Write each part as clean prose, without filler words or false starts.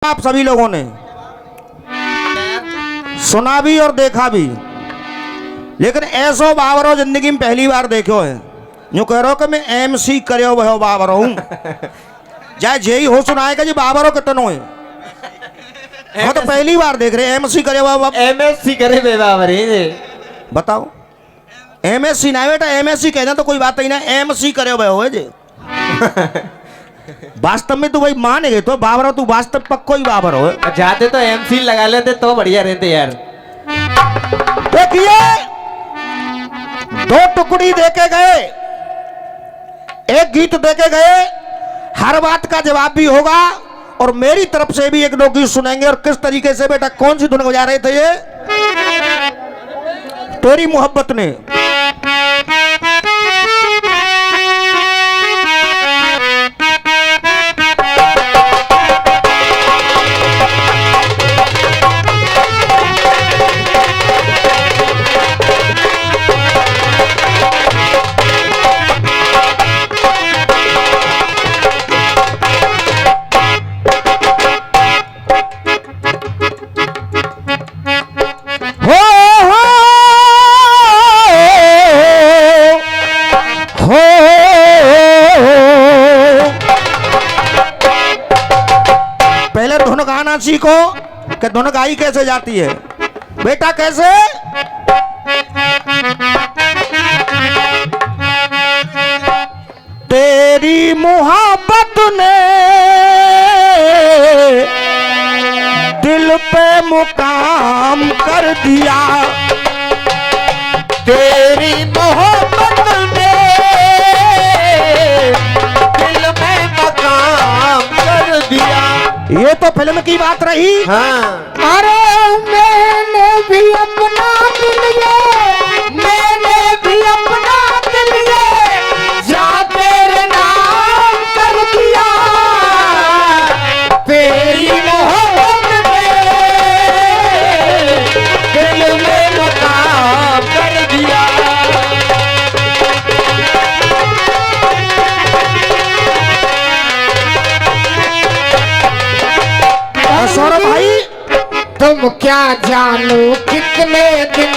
आप सभी लोगों ने सुना भी और देखा भी, लेकिन ऐसो बाबरो जिंदगी में पहली बार देखो है। यूं कह रहा कि मैं एमसी करो वह बाबरो हूं चाहे जेही हो सुनाए का जी बाबरो कितनो है। वो तो पहली बार देख रहे एमसी करे हुआ एमएससी करे बे बाबर बताओ। एमएससी ना बेटा, एमएससी कहना तो कोई बात ही ना, एमसी करे हुए हो जे वास्तव में तू भाई मानेगे तो बाबर तू वास्तव पक्को ही बाबर हो। जाते तो एमसी लगा लेते तो बढ़िया रहते यार। देखिए दो टुकड़ी देके गए, एक गीत देके गए, हर बात का जवाब भी होगा और मेरी तरफ से भी एक दो गीत सुनेंगे। और किस तरीके से बेटा कौन सी धुन बजा रहे थे ये तेरी मोहब्बत ने। पहले धुन गाना सीखो कि धुन गाई कैसे जाती है बेटा। कैसे तेरी मोहब्बत ने दिल पे मुकाम कर दिया, तेरी मोहब्बत ने दिल में मकाम कर दिया। ये तो फिल्म की बात रही। हाँ। अरे मैंने भी अपना दिल मैंने भी अपना दिल जा तेरे नाम कर दिया, तेरी मोहब्बत ने दिल में मकाम कर दिया। सौरभ भाई तुम क्या जानो कितने दिन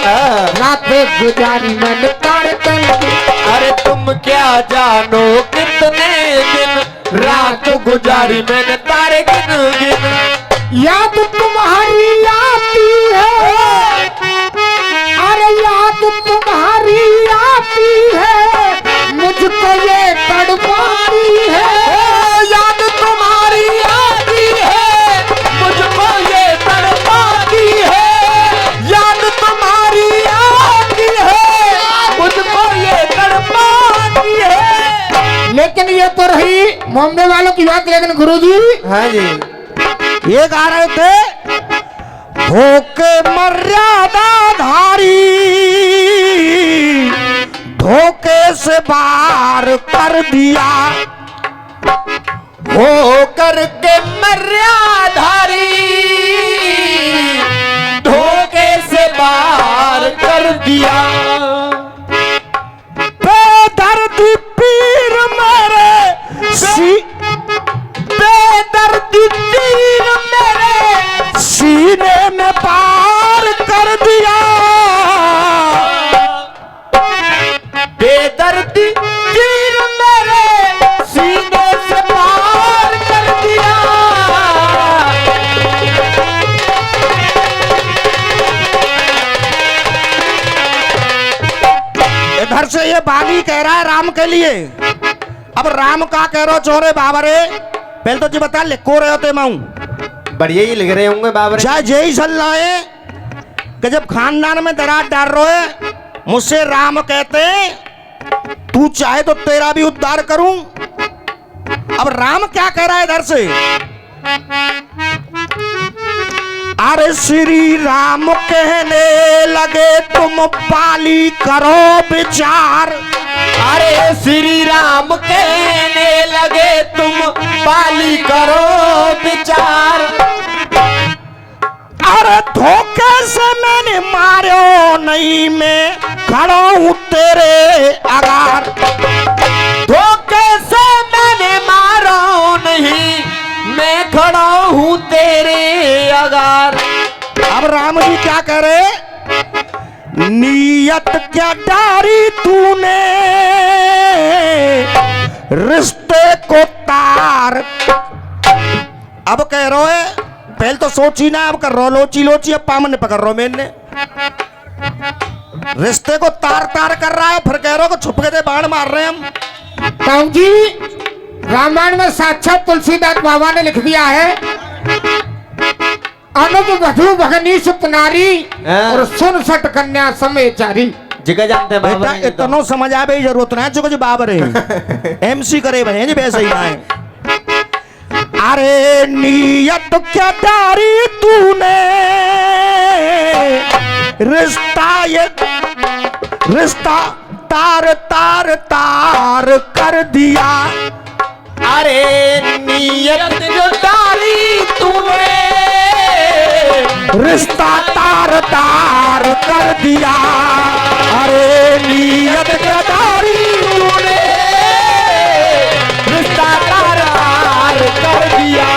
रात गुजारी मैंने तारे तन की। अरे तुम क्या जानो कितने दिन रात गुजारी मैंने तारे गिन गिन। याद तुम्हारी आती है, अरे याद तुम्हारी आती है, मुझको ये तड़पाती है। याद तुम्हारी आती है, मुझको ये तड़पाती है। याद तुम्हारी आती है, मुझको ये तड़पाती है। लेकिन ये तो रही बॉम्बे वालों की बात। लेकिन गुरुजी हाँ जी ये गा रहे थे होके मर्यादा धारी धोखे से बार कर दिया, हो करके मर्यादाधारी धोखे से बार कर दिया। बेदर्दी पीर मेरे बेदर्दी पीर मेरे सीने में पार कर दिया, बेदर्दी पीर मेरे सीने से पार कर दिया। इधर से ये बाली कह रहा है राम के लिए। अब राम का कह रहा चोरे बाबरे पहले तो जी बता लिखो रहे होते माऊ बढ़िया ही लिख रहे होंगे बाबर। चाहे जय चल रहा है कि जब खानदान में दरार डाल रहे है मुझसे राम कहते तू चाहे तो तेरा भी उद्धार करूं। अब राम क्या कह रहा है इधर से, अरे श्री राम कहने लगे तुम पाली करो विचार। अरे श्री राम कहने लगे तुम पाली करो विचार। अरे धोखे से मैंने मारो नहीं, मैं खड़ा हूं तेरे आगार। धोखे से मैंने मारो नहीं, मैं खड़ा हूँ तेरे अगार। अब राम जी क्या कह रहे, नियत क्या डारी तूने रिश्ते को तार। अब कह रहे है, पहले तो सोची ना, अब कर रो लोची लोची, अब पामन पकड़ रो मैंने रिश्ते को तार तार कर रहा है, फिर कह रहे हो कि छुप के दे बाण मार रहे हैं हम। ताऊ जी, रामायण में साक्षात तुलसीदास बाबा ने लिख दिया है, अनुप वधु भगनी सुत नारी और सुन सट कन्या समेचारी। जगह जानते हैं बाबा बेटा ने तो। इतनो समझ आवे जरूरत ना जो कुछ बाबर है एमसी करे बने जी वैसे ही ना है। अरे नियत क्या डारी तूने रिश्ता तार तार तार कर दिया। अरे नियत जो डाली तूने रिश्ता तार तार कर दिया। अरे नियत क्या डारी तूने रिश्ता तार तार कर दिया।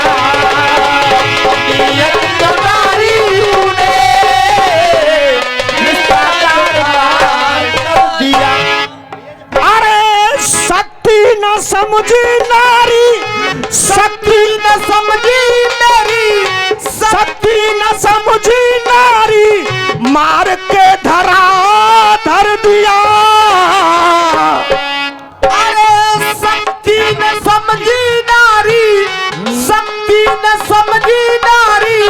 नियत जो डाली तूने रिश्ता तार तार कर दिया। अरे शक्ति न समझी नारी, शक्ति न समझी मेरी, शक्ति न समझी नारी मार के धरा धर दिया। अरे शक्ति न समझी नारी, शक्ति न समझी नारी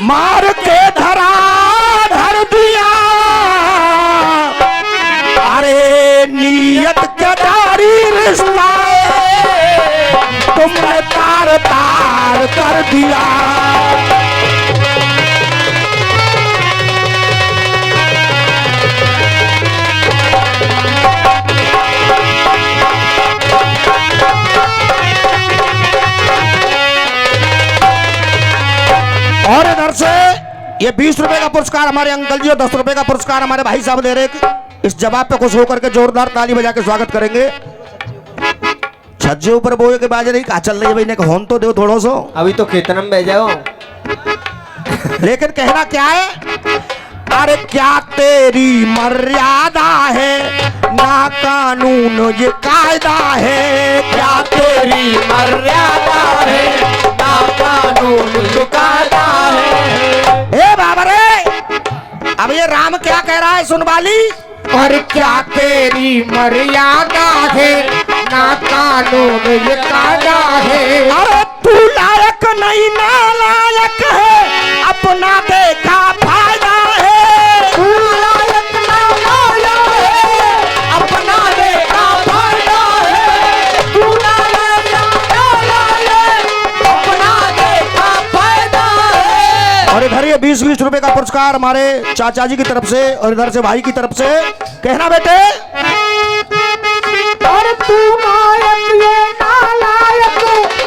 मार के धरा धर दिया। अरे नियत क्या डारी रिश्ता तुमने तार तार कर दिया। और इधर से ये 20 रुपए का पुरस्कार हमारे अंकल जी और 10 रुपए का पुरस्कार हमारे भाई साहब दे रहे हैं। इस जवाब पे खुश होकर के जोरदार ताली बजा के स्वागत करेंगे। छज्जे ऊपर बोए के बाजे नहीं कहा चल रही है भाई ने होन तो दो थोड़ो सो। अभी तो खेतन में बह जाओ। लेकिन कहना क्या है, अरे क्या तेरी मर्यादा है ना कानून ये कायदा है। क्या तेरी मर्यादा है ना कानून चुकाता है। ए बाबा रे, अब ये राम क्या कह रहा है सुन वाली। और क्या तेरी मर्यादा है ना कानून ये कायदा है। अरे तू लायक नहीं ना लायक है अपना देखा फायदा है। तू लायक ना लायक है अपना देखा फायदा है। तू लायक ना लायक अपना देखा फायदा है। और इधर ये 20-20 रुपए का पुरस्कार हमारे चाचा जी की तरफ से और इधर से भाई की तरफ से। कहना बेटे, और तू नायक ये नालायक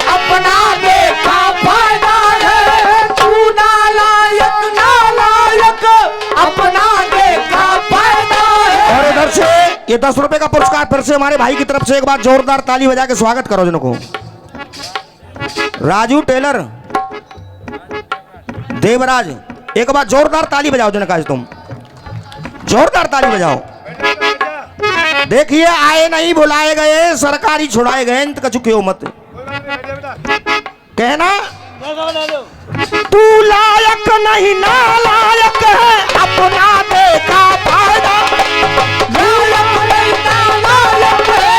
अपना देखा फायदा है। तू नालायक अपना देखा फायदा है। और इधर से ये 10 रुपए का पुरस्कार फिर से हमारे भाई की तरफ से। एक बार जोरदार ताली बजा के स्वागत करो जिनको। राजू टेलर देवराज, एक बार जोरदार ताली बजाओ जिनका तुम जोरदार ताली बजाओ। देखिए आए नहीं बुलाए गए, सरकारी छुड़ाए गए, इंत कछु क्यों मत कहना। तू लायक नहीं ना लायक है अपना देखा फायदा। लायक नहीं ना लायक है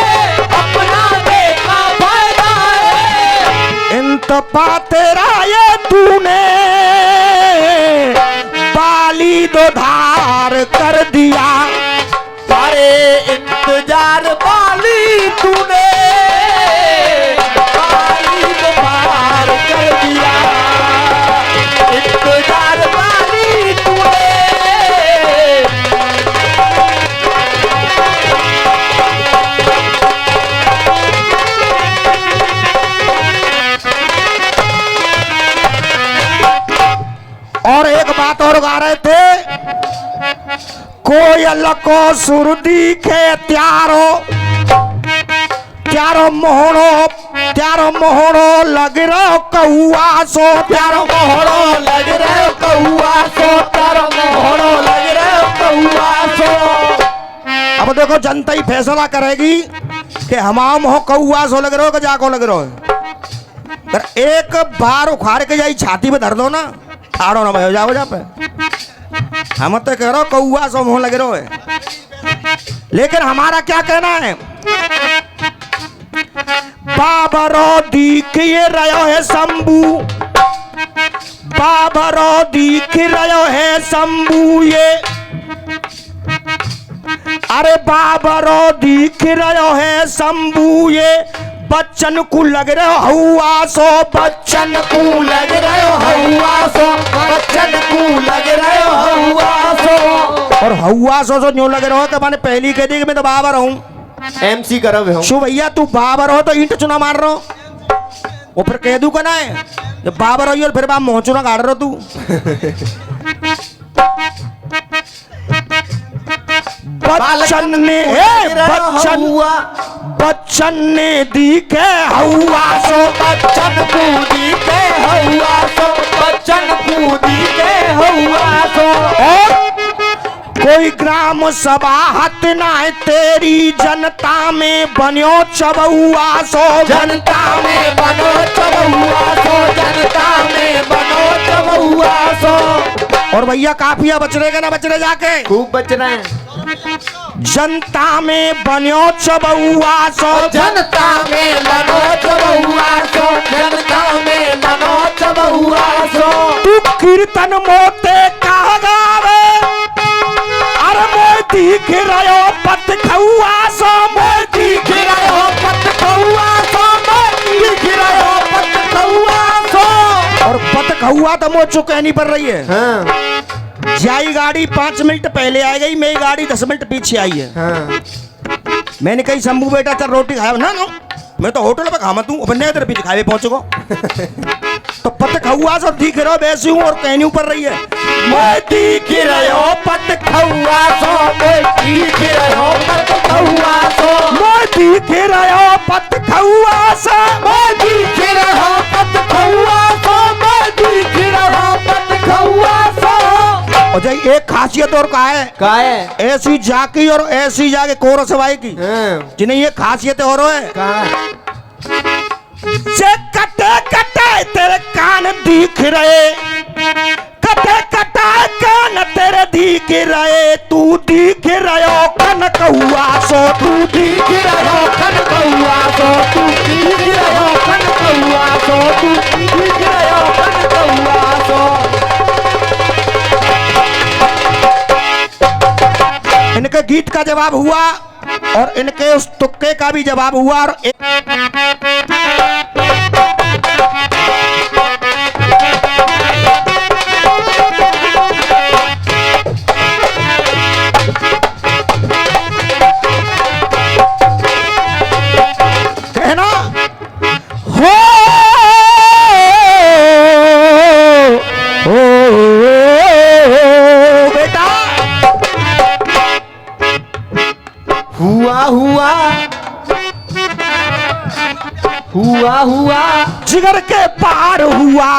अपना देखा फायदा है। इंतपा तेरा ये तूने बाली दो धार कर दिया। अरे इंतजार वाली तूने बाली दो धार कर दिया। इंतजार वाली तूने और एक बात और गा रहे थे, कोयल को सुर दिखे त्यारो त्यारो मोहनो त्यारो मोहरो लग रहो कौआ सो त्यारो मोहरो लग रहे कौआ सो, त्यारो मोहरो लग रहे कौआ सो। अब देखो जनता ही फैसला करेगी कि हमाम हो कौआ सो लग रहे हो कि जाको लग रहे हो। पर एक बार उखाड़ के जाई छाती पे धर दो ना, ठाड़ो ना भयो जाओ जा पे। हम तो कह रहे हो कौआ सो मुंह लग रहे हो, लेकिन हमारा क्या कहना है, बाबरो दिखिए रहो है शंभू, बाबरो दिख रहो है शंभू ये, अरे बाबरो दिख रहो है शंभू ये, बच्चन को लग रहे हो हवा सो, बच्चन को लग रहे हवा सो, बच्चन को लग रहे हवा सो। और हवा सो न्यू लग रहे हो कि मैंने पहली कह दी कि मैं तो बाबर हूँ। MC करब हो शु भैया तू बाबर हो तो ईंट चुना मार रहो, वो फिर कह दू का ना है जब बाबर हो और फिर बाप मोह चुना गाड़ रहो तू। बच्चन ने बच्चन ने दिखे हवा सो, बच्चन कूदी के हवा सो, बच्चन कूदी के हवा सो। और कोई ग्राम सभा हत ना है तेरी जनता में बन्यो चबुआ सो, जनता में बनो चबुआ सो, जनता में बनो चबुआ सो। और भैया काफिया बच रहेगा ना बच रहे जाके, खूब बच रहे हैं। जनता में बन्यो चबुआ सो, जनता में बनो चबुआ सो, जनता में बनो चबुआ सो। तू कीर्तन मोते कहा गावे, अरे मोय दिख रहो पत खौआ सो, मोय दिख रहे हो पत खौआ सो, दिख रहे हो पत खौआ सो। और पत खौआ तो मोह चुकैनी पर रही है। हाँ जाई गाड़ी 5 मिनट पहले आ गई, मेरी गाड़ी 10 मिनट पीछे आई है। हाँ मैंने कही शंभू बेटा चल रोटी खाया ना, ना मैं तो होटल पे खामत हूँ, अपने इधर भी खावे पहुंच गो। तो पत खौआ सब दिख रहो वैसी हूँ और कहनी ऊपर रही है, मैं दिख रहे हो पत खौआ सो, मैं दिख रहे हो पत खौआ सो, मैं दिख रहे हो पत खौआ सो, मैं दिख रहे हो पत खौआ सो, मैं दिख रहे हो पत खौआ सो। और जाई एक खासियत और का है, ऐसी जाकी और ऐसी जाके कोरस भाई की जिन्हें ये खासियत और है, कटे कटे तेरे कान दिख रहे, कटे कटे कान तेरे दिख रहे, तू दिख रहे हो कन कौआ सो, तू दिख रहे हो कन कौआ सो, तू दिख रहे हो कन कौआ सो, तू दिख रहे हो कन कौआ सो। इनके गीत का जवाब हुआ और इनके उस तुक्के का भी जवाब हुआ। और कहना हो बेटा हुआ हुआ हुआ हुआ जिगर के पार हुआ,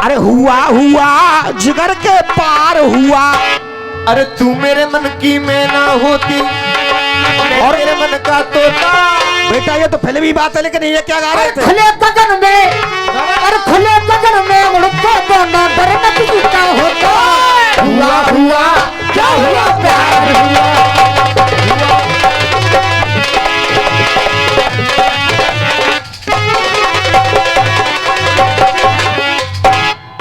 अरे हुआ हुआ जिगर के पार हुआ। अरे तू मेरे मन की मैं ना होती और मेरे मन का तोता। बेटा ये तो फिल्मी बात है, लेकिन ये क्या गा रहे थे? खुले गगन में, और खुले गगन में उड़ता दोनों डर न किसी का होता। हुआ हुआ क्या हुआ प्यार हुआ।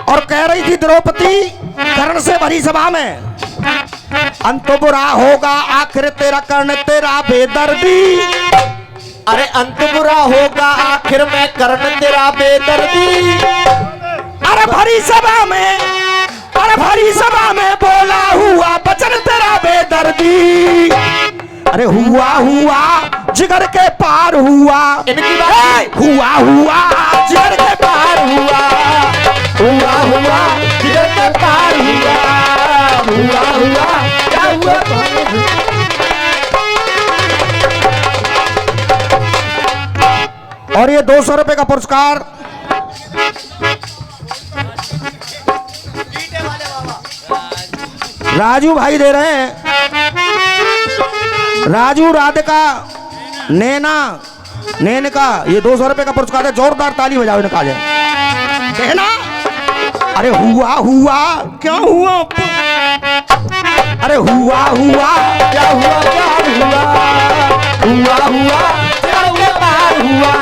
और कह रही थी द्रौपदी कर्ण से भरी सभा में, अंत बुरा होगा आखिर तेरा कर्ण तेरा बेदर्दी। अरे अंत बुरा होगा आखिर में कर्ण तेरा बेदर्दी। अरे भरी सभा में, अरे भरी सभा में बोला हुआ बचन तेरा बेदर्दी। अरे हुआ हुआ जिगर के पार हुआ, इनकी बात हुआ हुआ जिगर के पार हुआ, हुआ हुआ जिगर के पार हुआ। हुआ हुआ क्या हुआ। और ये 200 रुपए का पुरस्कार राजू भाई दे रहे हैं। राजू, राधिका, नैना, नैनिका, ये 200 रुपए का पुरस्कार है। जोरदार ताली बजाओ इनका जाए। कहना अरे हुआ हुआ क्या हुआ, अरे हुआ हुआ क्या हुआ प्यार हुआ, हुआ हुआ क्या हुआ प्यार हुआ,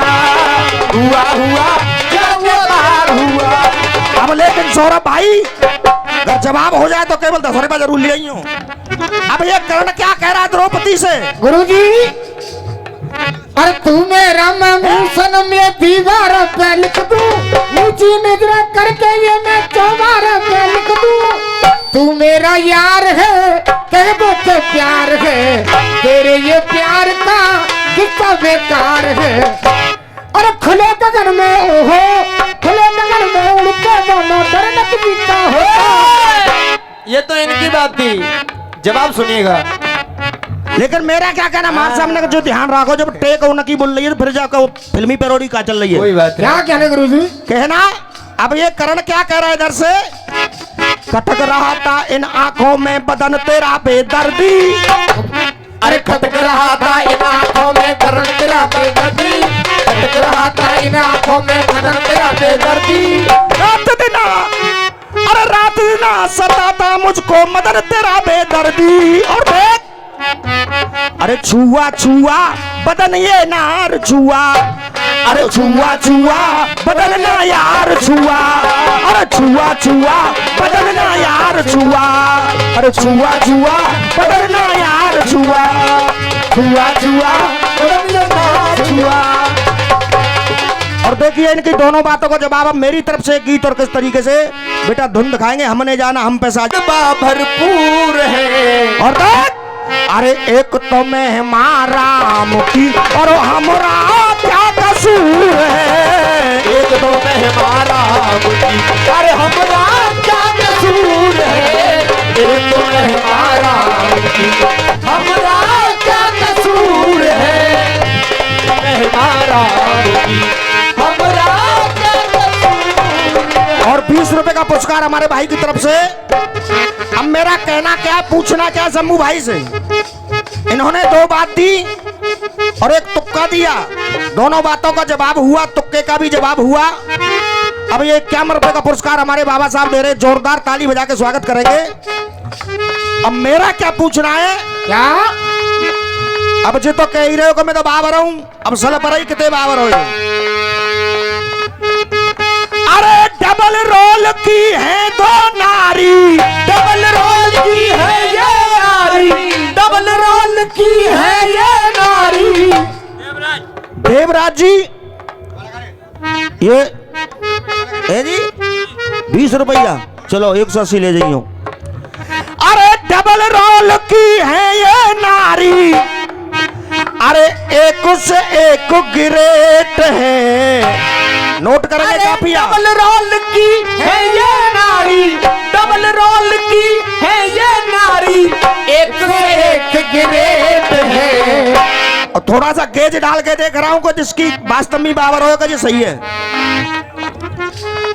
हुआ हुआ क्या हुआ प्यार हुआ। अब लेकिन सौरभ भाई अगर जवाब हो जाए तो केवल 10 रुपया जरूर ले आई हूं। अब ये कर्ण क्या कह रहा है द्रौपदी से? गुरुजी, अरे तू मेरा मूसन में दीवार पे लिख दूं, नीची नजर करके ये मैं चौबार पे लिख दूं। तू मेरा यार है, कह दो के प्यार है, तेरे ये प्यार का कितना बेकार है। अरे खुले गगन में हो, खुले गगन में उड़ के दोनों डरनक जीता हो। ये तो इनकी बात थी, जवाब सुनिएगा। लेकिन मेरा क्या कहना, मार सामने का जो ध्यान रखो, जब टेक उनकी बोल रही है तो फिर जाकर वो फिल्मी पैरोडी का चल रही है। कोई बात क्या नहीं। कहने गुरुजी? कहना अब ये करण क्या कह रहा है इधर से? खटक रहा था इन आंखों में बदन तेरा बेदर्दी, अरे खटक रहा था इन आंखों में करण तेरा बेदर्दी, खटक रहा था इन आंखों में करण तेरा बेदर्दी। रात दिना, अरे रात दिना सताता मुझको मदन तेरा बेदर्दी। और देख अरे छुआ छुआ बदन ये नार छुआ, अरे छुआ छुआ बदन ना यार छुआ, अरे छुआ छुआ बदन ना यार छुआ, अरे छुआ छुआ बदन ना यार छुआ, छुआ छुआ बदन ना छुआ। और देखिए इनकी दोनों बातों का जवाब अब मेरी तरफ से गीत और किस तरीके से। बेटा धुन दिखाएंगे, हमने जाना हम पैसा भरपूर है। और देख अरे एक तो महिमा राम की और हमरा क्या कसूर है, एक तो महिमा राम की, अरे हमरा क्या कसूर है। एक तो महिमा राम की, हमरा क्या कसूर है। महिमा राम की, हमरा क्या कसूर है। और 20 रुपए का पुरस्कार हमारे भाई की तरफ से। अब मेरा कहना क्या, पूछना क्या शंभू भाई से? इन्होंने 2 बात दी और एक तुक्का दिया, दोनों बातों का जवाब हुआ, तुक्के का भी जवाब हुआ। अब ये 51 रुपए का पुरस्कार हमारे बाबा साहब दे रहे, जोरदार ताली बजा के स्वागत करेंगे। अब मेरा क्या पूछना है? क्या? अब जो तो कह ही रहे हो कि मैं तो बाबर हूं, अब सल पर ही कितने बाबर हो। अरे डबल रोल की है 2 नारी, डबल रोल की है ये नारी, डबल रोल की है ये नारी। देवराज जी ये जी 20 रुपया, चलो 180 ले जाइयो। अरे डबल रोल की है ये नारी, अरे एक से एक ग्रेट है। नोट करेंगे काफिया। डबल रोल की है ये नारी, डबल रोल की है ये नारी, एक से एक ग्रेट है। और थोड़ा सा गेज डाल के देख रहा हूं को जिसकी वास्तव में बाबर होगा जी, सही है।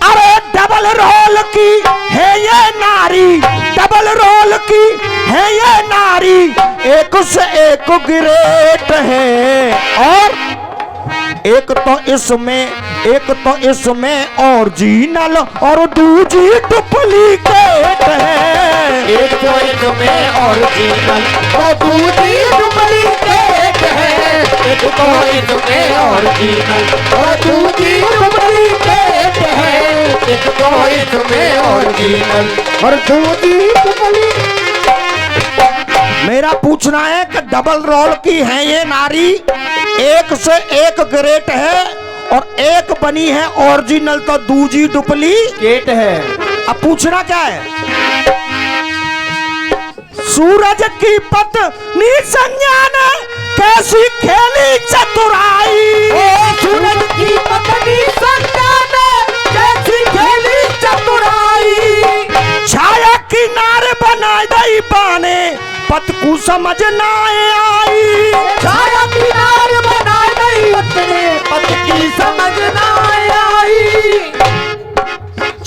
अरे डबल रोल की है ये नारी, डबल रोल की है ये नारी, एक से एक ग्रेट है। और एक तो इसमें ओरिजिनल और दूसरी डुप्लीकेट है। एक तो इसमें ओरिजिनल और दूसरी डुप्लीकेट है। एक तो इसमें ओरिजिनल और दूसरी डुप्लीकेट है। एक तो इसमें ओरिजिनल और दूसरी डुप्लीकेट। मेरा पूछना है कि डबल रोल की है ये नारी, एक से एक ग्रेट है, और एक बनी है ओरिजिनल तो दूजी डुप्लीकेट है। अब पूछना क्या है? सूरज की पत्नी संज्ञा ने कैसी खेली चतुराई, सूरज की पत्नी संज्ञा ने कैसी खेली चतुराई। छाया किनारे बनाई दई बाने पत को समझ ना आई, छाया किनारे बनाई दई पत की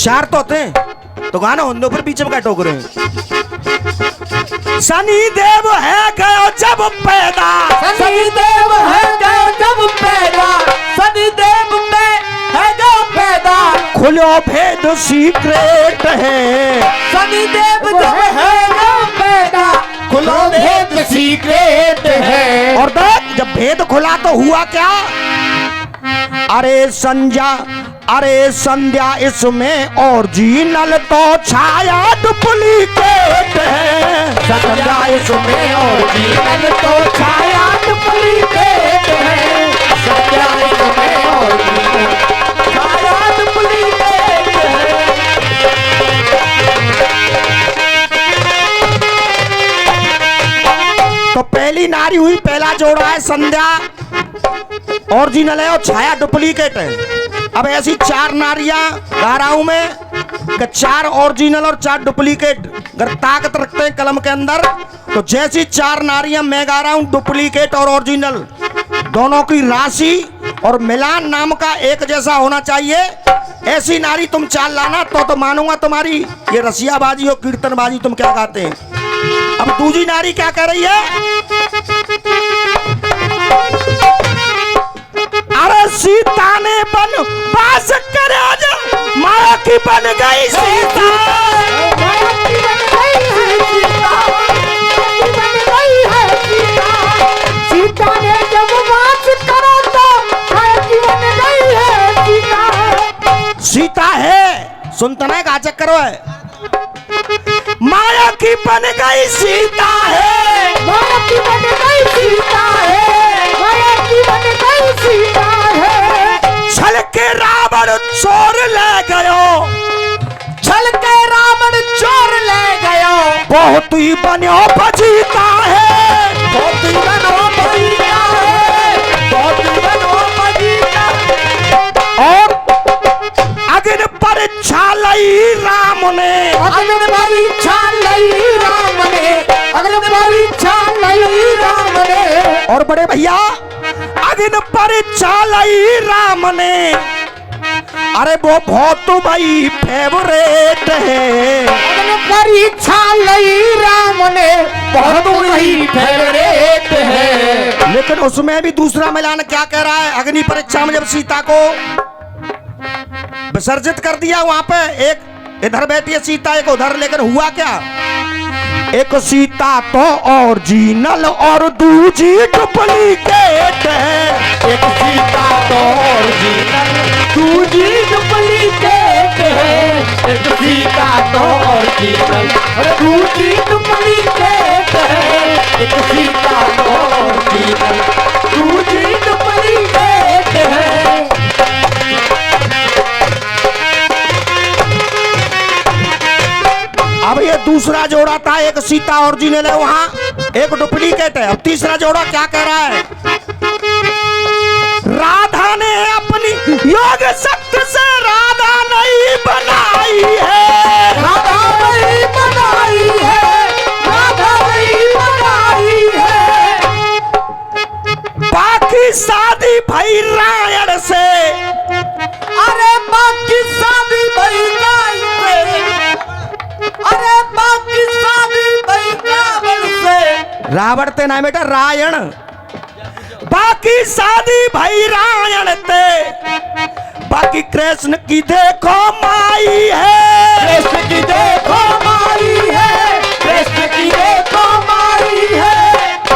चार तो होते हैं तो गाना उन दो पर बीच में क्या टोक रहे हैं। शनि देव है गयो जब पैदा, शनिदेव है गयो जब पैदा, शनिदेव में है जो पैदा, खुलो भेद सीक्रेट है। शनिदेव जब है जो पैदा, खुलो भेद सीक्रेट है। और देख जब भेद खुला तो हुआ क्या, अरे संध्या इसमें ओरिजिनल तो छाया डुप्लीकेट है। संध्या इसमें ओरिजिनल तो छाया डुप्लीकेट है। संध्या इसमें ओरिजिनल छाया डुप्लीकेट है। तो पहली नारी हुई, पहला जोड़ा है संध्या ओरिजिनल है और छाया डुप्लीकेट है। अब ऐसी चार नारियां गा रहा हूं मैं कि चार ओरिजिनल और चार डुप्लीकेट अगर ताकत रखते हैं कलम के अंदर, तो जैसी चार नारियां मैं गा रहा हूं डुप्लीकेट और ओरिजिनल दोनों की राशि और मिलान नाम का एक जैसा होना चाहिए। ऐसी नारी तुम चाल लाना तो मानूंगा तुम्हारी ये रसियाबाजी और कीर्तनबाजी तुम क्या गाते हैं। अब दूसरी नारी क्या कर रही है, अरे सीता ने बन बास कर माया की बन गई सीता। माया की बन गई है सीता, माया की बन गई है सीता। सीता ने जब वास करा तो माया की बन गई है सीता। सीता है सुनता ना का चक्कर है, माया की बन गई सीता है। माया की बन गई सीता है, माया की बन गई सीता है। छल के रावण चोर ले गयो, छल के रावण चोर ले गयो, बहुत ही बनो बजीता है। बहुत ही बनो बजीता है, बहुत ही बनो बजीता है। और अग्नि परीक्षा लई राम ने, अग्नि परीक्षा लई राम ने, अग्नि परीक्षा लई राम ने। और बड़े भैया अग्नि परीक्षा लई राम ने, अरे वो बहुत भाई फेवरेट है। अग्नि परीक्षा लई राम ने, बहुत ही फेवरेट है। लेकिन उसमें भी दूसरा मिलान क्या कह रहा है, अग्नि परीक्षा में जब सीता को विसर्जित कर दिया वहां पे, एक इधर बैठी है सीता एक उधर, लेकिन हुआ क्या, एक सीता तो ओरिजिनल और दूसरी डुप्लीकेट है। एक सीता तो ओरिजिनल, दूसरी डुप्लीकेट है। एक सीता तो ओरिजिनल और दूसरी डुप्लीकेट है। एक सीता तो ओरिजिनल, दूसरी डुप्लीकेट है। अब ये दूसरा जोड़ा था, एक सीता ओरिजिनल है वहां, एक डुप्लीकेट है। अब तीसरा जोड़ा क्या कह रहा है, राधा ने अपनी योग शक्ति से राधा नहीं बनाई है। राधा नहीं बनाई है, राधा नहीं बनाई है। बाकी शादी भई रायण से, अरे बाकी शादी भई रायण से, अरे बाकी शादी भई रावण से। रावण ते ना बेटा रायण, बाकी शादी भई रायण ते, बाकी कृष्ण की देखो माई है। कृष्ण की देखो माई है, कृष्ण की देखो माई है।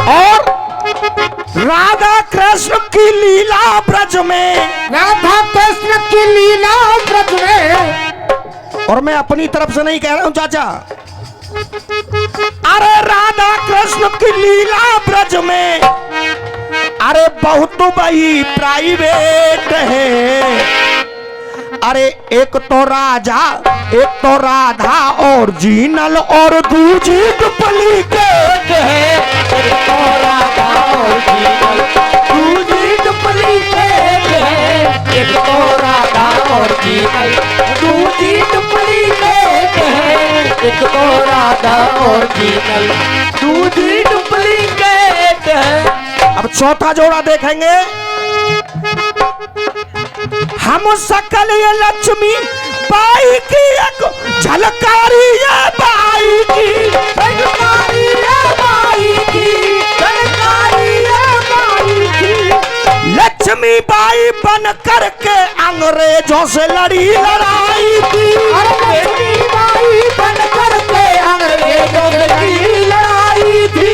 और राधा कृष्ण की लीला ब्रज में, राधा कृष्ण की लीला ब्रज में। और मैं अपनी तरफ से नहीं कह रहा हूं चाचा, अरे राधा कृष्ण की लीला ब्रज में, अरे बहुत भाई प्राइवेट है। अरे एक तो राजा एक तो राधा ओरिजिनल और दूसरी डुप्लीकेट है। एक तो राधा ओरिजिनल, दूसरी डुप्लीकेट है। एक तो राधा ओरिजिनल, दूसरी डुप्लीकेट है। एक तो राधा ओरिजिनल, दूसरी डुप्लीकेट है। अब चौथा जोड़ा देखेंगे, हम सकल ये लक्ष्मी बाई की एक झलकारी है बाई की, झलकारी है बाई की, झलकारी है बाई की। लक्ष्मी बाई बन करके अंग्रेजों से लड़ी लड़ाई की। अरे लक्ष्मी बाई बन करके अंग्रेजों से लड़ी लड़ाई थी।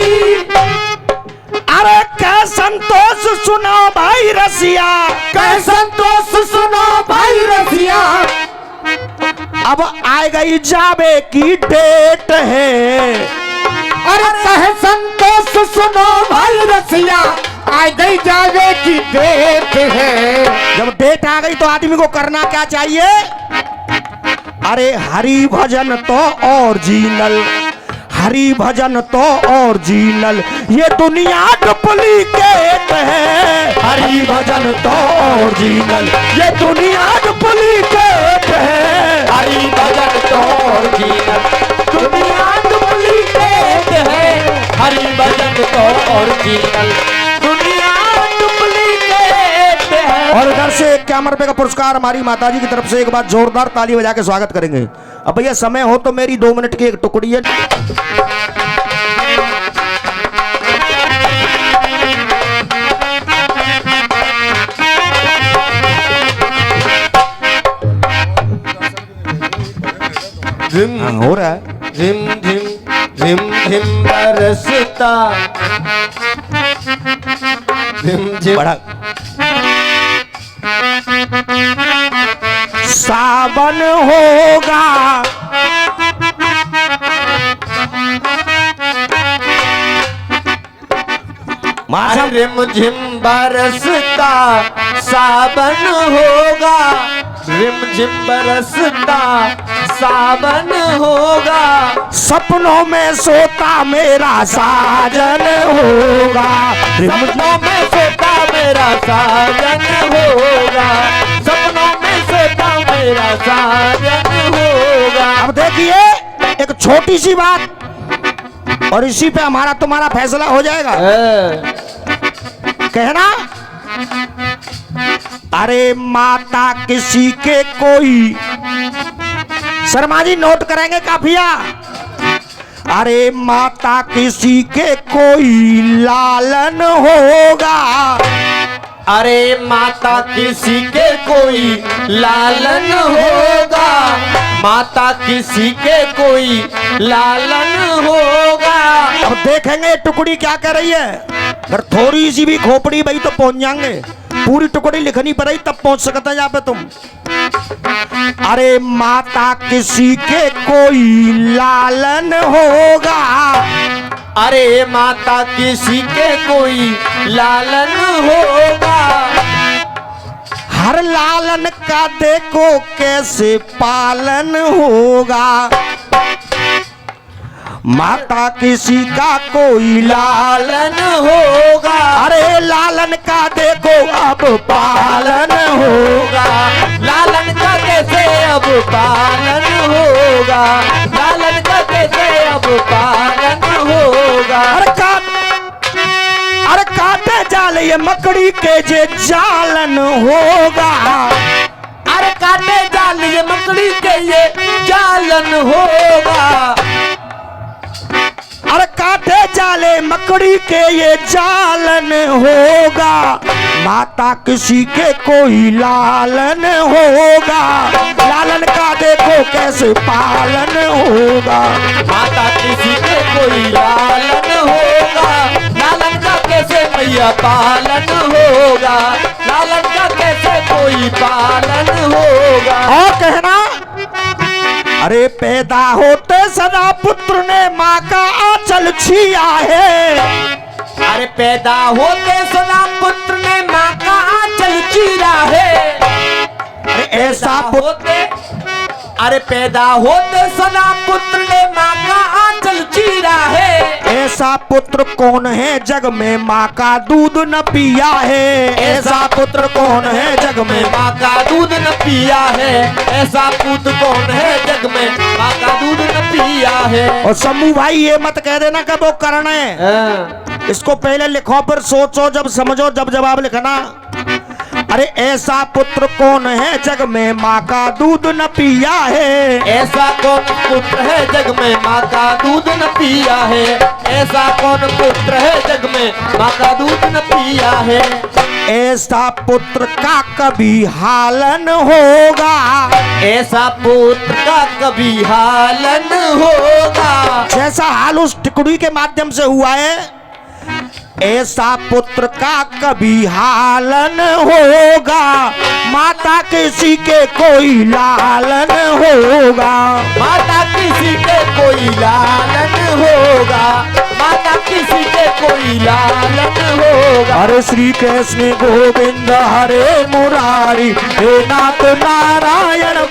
अरे कह संतोष सुनो भाई रसिया, कह संतोष सुनो भाई रसिया। अब आ गई जावे की डेट है। अरे कह संतोष सुनो भाई रसिया, आ गई जावे की डेट है। जब डेट आ गई तो आदमी को करना क्या चाहिए? अरे हरि भजन तो ओरिजिनल, हरि भजन तो ओरिजिनल, ये दुनिया डुप्लीकेट है। हरि भजन तो ओरिजिनल, ये दुनिया डुप्लीकेट है। हरि भजन तो ओरिजिनल, दुनिया डुप्लीकेट है। हरि भजन तो ओरिजिनल, दुनिया डुप्लीकेट है। और इधर से 51 रुपए का पुरस्कार हमारी माताजी की तरफ से एक बार जोरदार ताली बजा के स्वागत करेंगे। अब भैया समय हो तो मेरी 2 मिनट की एक टुकड़ी है। हाँ, हो रहा है। झिम झिम झिम झिम बरसता, झिम झिम बड़ा सावन होगा, माशा रिम झिम बरसता सावन होगा। रिम झिम बरसता सावन होगा। सपनों में सोता मेरा साजन होगा। सपनों में सोता मेरा साजन होगा। सपनों में सोता मेरा साजन होगा। अब देखिए एक छोटी सी बात और इसी पे हमारा तुम्हारा फैसला हो जाएगा। कहना अरे माता किसी के कोई, शर्मा जी नोट करेंगे काफिया। अरे माता किसी के कोई लालन होगा। अरे माता किसी के कोई लालन होगा। माता किसी के कोई लालन होगा। अब देखेंगे टुकड़ी क्या कर रही है। अगर थोड़ी सी भी खोपड़ी भाई तो पहुंच जाएंगे। पूरी टुकड़ी लिखनी पड़ेगी तब पहुंच सकते हैं यहाँ पे तुम। अरे माता किसी के कोई लालन होगा। अरे माता किसी के कोई लालन होगा। हर लालन का देखो कैसे पालन होगा। माता किसी का कोई लालन होगा। अरे लालन का देखो अब पालन होगा। लालन का कैसे अब पालन होगा। लालन का कैसे अब पालन होगा। अरे काटे जाल ये मकड़ी के जे जालन होगा। अरे काटे जाल ये मकड़ी के ये जालन होगा। अरे काटे जाले मकड़ी के ये जालन होगा। माता किसी के कोई लालन होगा। लालन का देखो कैसे पालन होगा। माता किसी के कोई लालन होगा। लालन का कैसे मैया पालन होगा। लालन का कैसे कोई पालन होगा। और कहना अरे पैदा होते सदा पुत्र ने माँ का आंचल छिया है। अरे पैदा होते सदा पुत्र ने माँ का आंचल चीरा है। अरे ऐसा पुत्र होते, अरे पैदा होते सदा पुत्र ने माँ का आंचल चीरा है। ऐसा पुत्र कौन है जग में माँ का दूध न पिया है। ऐसा पुत्र कौन है जग में माँ का दूध न पिया है। ऐसा पुत्र कौन है जग में माँ का दूध न पिया है। और शंभू भाई ये मत कह देना कि वो करण है। इसको पहले लिखो फिर सोचो जब समझो जब जवाब लिखना। अरे ऐसा पुत्र कौन है जग में माँ का दूध न पिया है। ऐसा कौन पुत्र है जग में माँ का दूध न पिया है। ऐसा कौन पुत्र है जग में माँ का दूध न पिया है। ऐसा पुत्र का कभी हाल न होगा। ऐसा पुत्र का कभी हाल न होगा। जैसा हाल उस टिकड़ी के माध्यम से हुआ है, ऐसा पुत्र का कभी हाल न होगा। माता किसी के कोई लालन होगा। माता किसी के कोई लालन होगा। माता किसी के कोई लालन होगा। हरे श्री कृष्ण गोविंद हरे मुरारी हे नाथ नारायण।